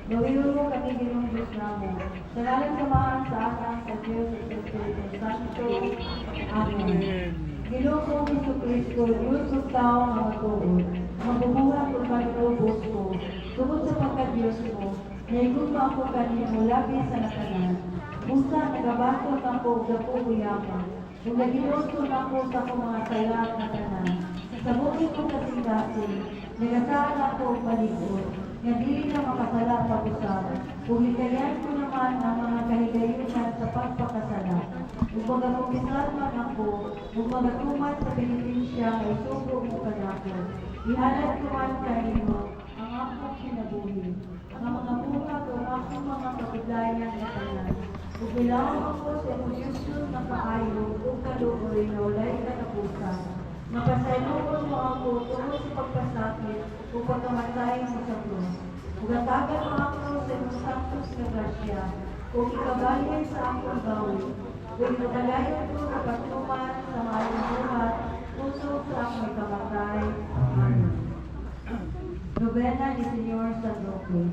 Gawin mo kami ginong Diyos namo. Salamat samahan sa anak sa Diyos at Espiritu Santo. Amen. Ginoo ko Hesus Kristo, Diyos ng tao nga matuod, mabubuhat o manilubos ko, tungkol sa pagka-Diyos mo, naigugma ako kanino labi sa nakanan. Musa nagabato ako dapo uyakon, kung naginusto na ako sa akong mga sala at nakanan. Sa bukid ko kasing-kasing, nagasaan ako o paligod, nga dili na makasala pag-usap. Kung hikayan ko naman ang mga kahigayunan sa pagpakasala. Kung magakumisal man ako, kung magatuman sa penitensya ay sugo mo kanako. Ihalad ko man kanino ang akong kinabuhi. Ang mga buhat o akong mga kapitlayan na tanan. Kung bilawang ako sa emosyon na kaayo o kaluoy na walay katapusan. Mapasayloon mo ako tungkol sa pagpasakit o pagkamatay mo sa krus. Ugatagan mo ako sa iyong santos na grasya o ikabayan sa akong gawin. O ikabalayan ko sa patuman sa maayong buhat usok sa akong ikamatay. Amen. Novena ni Senyor San Roque.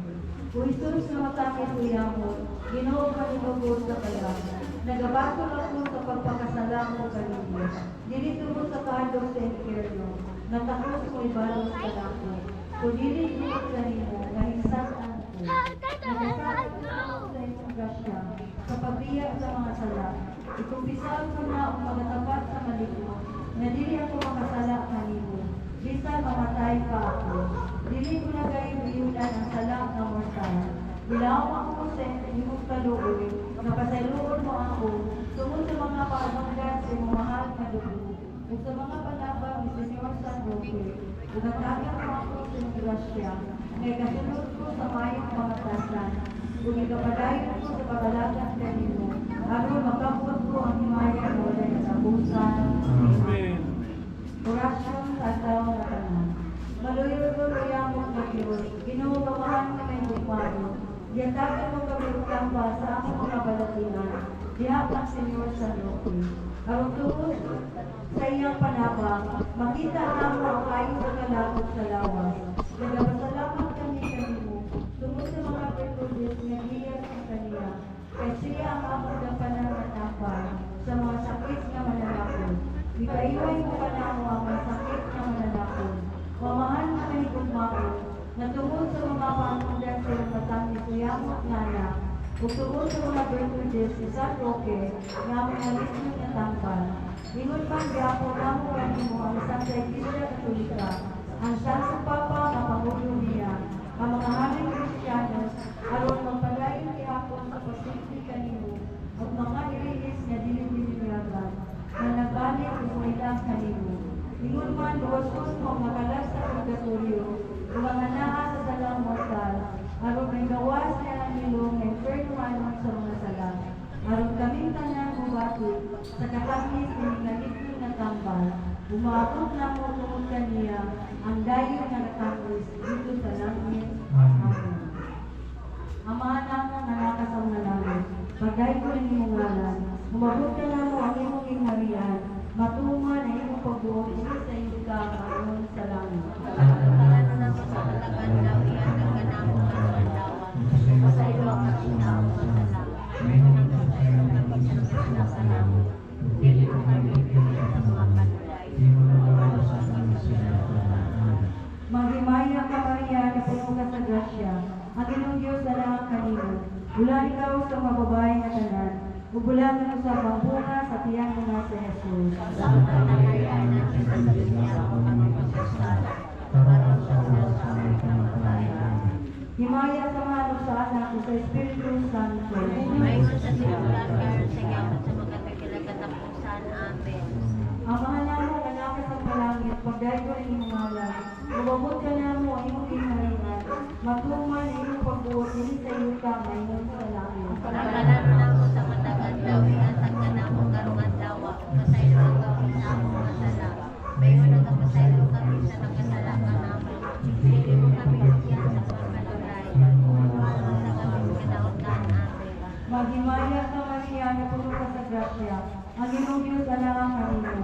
O Isus na matakit ko yamot, Ginoo ka nilugod sa kalaman. Nagabato ako sa pagpakasala mo kanino. Dili tungkol sa kahadong sa impyerno, natakos mo ibalos ka nako. Kung dili tungkol sa nimo, nahinsatan ko. Nagasaad ko sa iyong grasya, sa pagbiya sa mga sala. Ikumpisahan ko na ang magatapat sa malikot, na dili ako makasala kanino. Bisan mamatay pa ako. Dili ko na kayo biyunan ang sala ng mortal. Bilawang ako sa iyong kaluoy, napasayloon mo ako, tungkol sa mga paanunggan sa iyong mahal na dugo, ug sa mga panabang ni Senyor San Roque, ugatagan mo ako sa iyong grasya, ngay kasunod ko sa mayong mga tasan, ug ikapadayon ko sa pagalagan kanino, aron makabot ko ang himaya na walay katapusan. Amen. Orasyon sa tao na tanan. Maluyo-luyamot na Diyos, Ginoo kamahan na may bukmano. Yatagan mo kami utamba sa akong mga balatinan. Diha ang Senyor San Roque. Aron tungkol sa iyang panabang, makita na mo ang kayo sa kalakot sa lawas. Nagpasalamat kami kanimo, tungkol sa mga virtudes na hiyas sa kaniya. Kaya siya ang among gampanan at tampay sa mga sakit na mananakot. Ipaiway mo ka na mo ang mga sakit na mananakot. Mamahan na may gumao, na tungkol sa mga paanundan sa iyong matang ni Kuyamot Nana, o tungkol sa mga virtudes ni San Roque, nga mga lisod na tampal. Ingon man biyapo na mo kanimo ang Santa Iglesia Katolika, ang Santo Papa na Pangulo niya, ang mga haming Kristiyanos, aron magpadayon kihapon sa pasimple kanimo, at mga irilis nga dili-dili-nilagan, na nagbalik o ilang kanimo. Ingon man luwason mo makalas sa purgatorio, o mga naa sa salang mortal, aron may gawas niya ang ilong na inferno anon sa mga sala. Aron kaming tanan mo batid sa katangis ng naligid na tambal, umaabot na mo tungkol kaniya ang dayo na natangis dito sa langit. Amen. Amahan ako nga nakasang nalang, pagday ko rin yung ngalan, umabot ka na mo ang imong ingharian, matuman ay imong pagbuot isa sa iyong kakaroon sa langit. Pagkakaroon na naman sa talagan daw iyan ang ganamo at mandawa. Pasaylo ang katinaw at salam. May nagpasaylo ang kapasyasan na kanamo. Dili mo kami sa mga kanulay. Maghimaya ka Maria na puno ka sa grasya. Ang Ginong Diyos na lang kanino. Bulan ikaw sa mababae na tanan. Ubulan mo sa bunga sa tiyang mga sa Jesus. pagdahil ko ng imong ngalan. Mababot ka na mo ang imong ginharingan. Matuman ang imong pagbuot din sa yuta mayroon sa langit. Pagkalaro na mo sa matagan daw, ihatag ka na mo karugan dawa, pasaylo kami sa among masala. Mayon ang kapasaylo kami sa nakasala ka namo. Hindi mo kami bigyan sa pagmalulay. Wala sa kami kinaundan. Amen. Maghimaya ka Maria na puno ka sa grasya. Ang Ginoong Diyos alam kanino.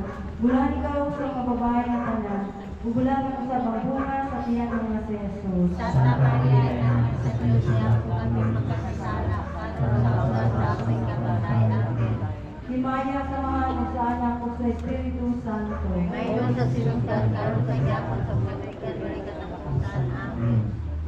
Bulan ikaw sa kababae na tanan. Ubulan ako sa bangbunga sa tiyan ng mga si Jesus. Santa Maria, Ina sa Diyos, siya po kami makasasala. Para sa ulan na may kamatay. Amen. Himaya sa mga sa anak ko sa Espiritu Santo. Mayon sa silunggan, karon sa yapon sa pagkaigan, wali katapusan. Amen.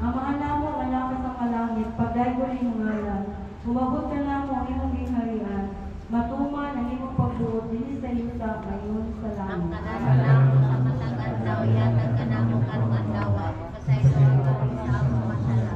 Ang mga namo nga lakas sa kalangit, pagdahil ko ng imong ngalan. Umabot ka na mo ang imong gingharian. Matuman ang imong pagbuot din sa yuta mayon sa Ang langit. kadalaw sa matagan daw, yatag ka na mo karugan dawa, pasaylo ang kami sa among masala.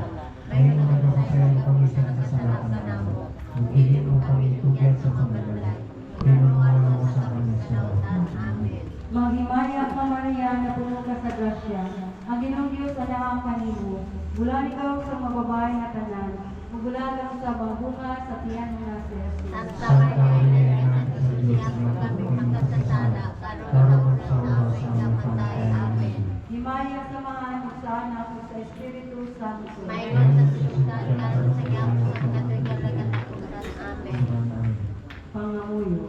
Mayon ang kapasaylo kami sa nakasala ka na mo. Hindi mo kami bigyan sa mabalulay. Pero ano sa kami kalautan. Amen. Maghimaya ka Maria na puno ka sa grasya. Ang Ginoong Diyos alam kanimo. Bulan ikaw sa mababae na tanan. Ubulan ako sa bangbunga sa tiyan ng mga si Jesus. Santa Maria, Ina sa Diyos, siya po kami makasasala. Karon sa oras na aming kamatay. Amen. Himaya sa mga anak sa anak ko sa Espiritu Santo. Mayon sa silunggan, karon sa yapon sa katuigan, wali katapusan. Amen. Pangamuyo.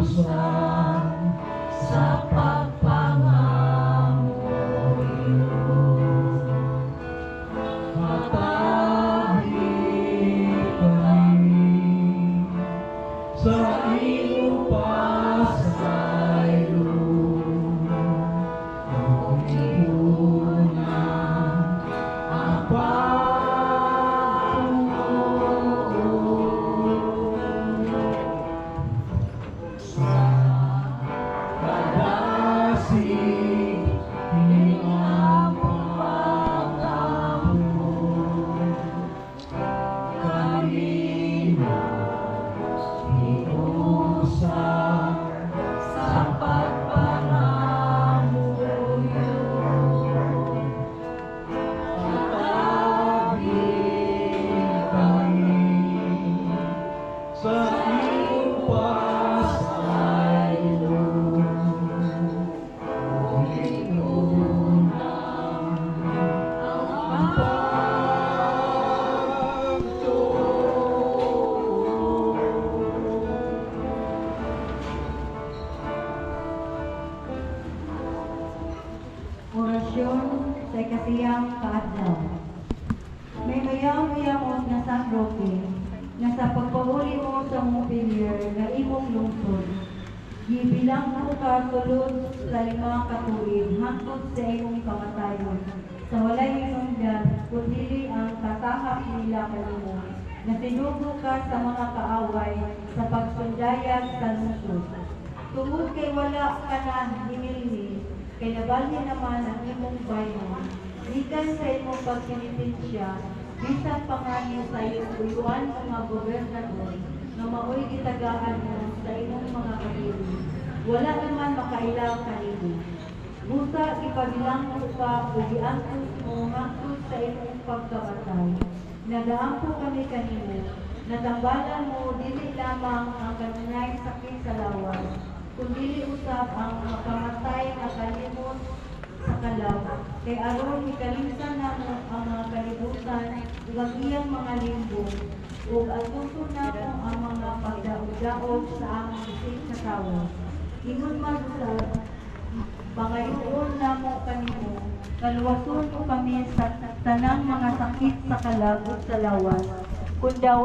Sa Orasyon sa ikasiyang kaadlaw. May mayang-mayamot na San Roque, na sa pagpauli mo sa Montpelier na imong lungsod, gibilang mo ka sulod sa 5 katuig hangtod sa imong kamatayon, sa walay hinungdan, kundi ang katahak nila kanimo, na sinugo ka sa mga kaaway sa pagsundayag sa lungsod. Tungod kay wala ka na hinilni, kay nabalhin naman ang imong bayon, gikan sa imong pagsinitensya, bisan pangani sa iyong uyuan mga gobernador, na maoy gitagaan mo sa imong mga kabili. Wala naman makailaw kanimo. Busa ipabilang mo pa o giangkot mo hangtod sa imong pagkamatay. Nagaampo kami kanimo, natambalan mo dili lamang ang kanunay sakit sa lawas, kundi usab ang makamatay na kalimot sa kalaw, kay aron ikalimsan namo ang mga kalibutan ug iyang mga limbong, ug atuson namo ang mga pagdaog-daog sa among isig sa tawo. Ingon man usab, pangayoon namo kanimo, kaluwason mo kami sa tanang mga sakit sa kalag ug sa lawas, kun daw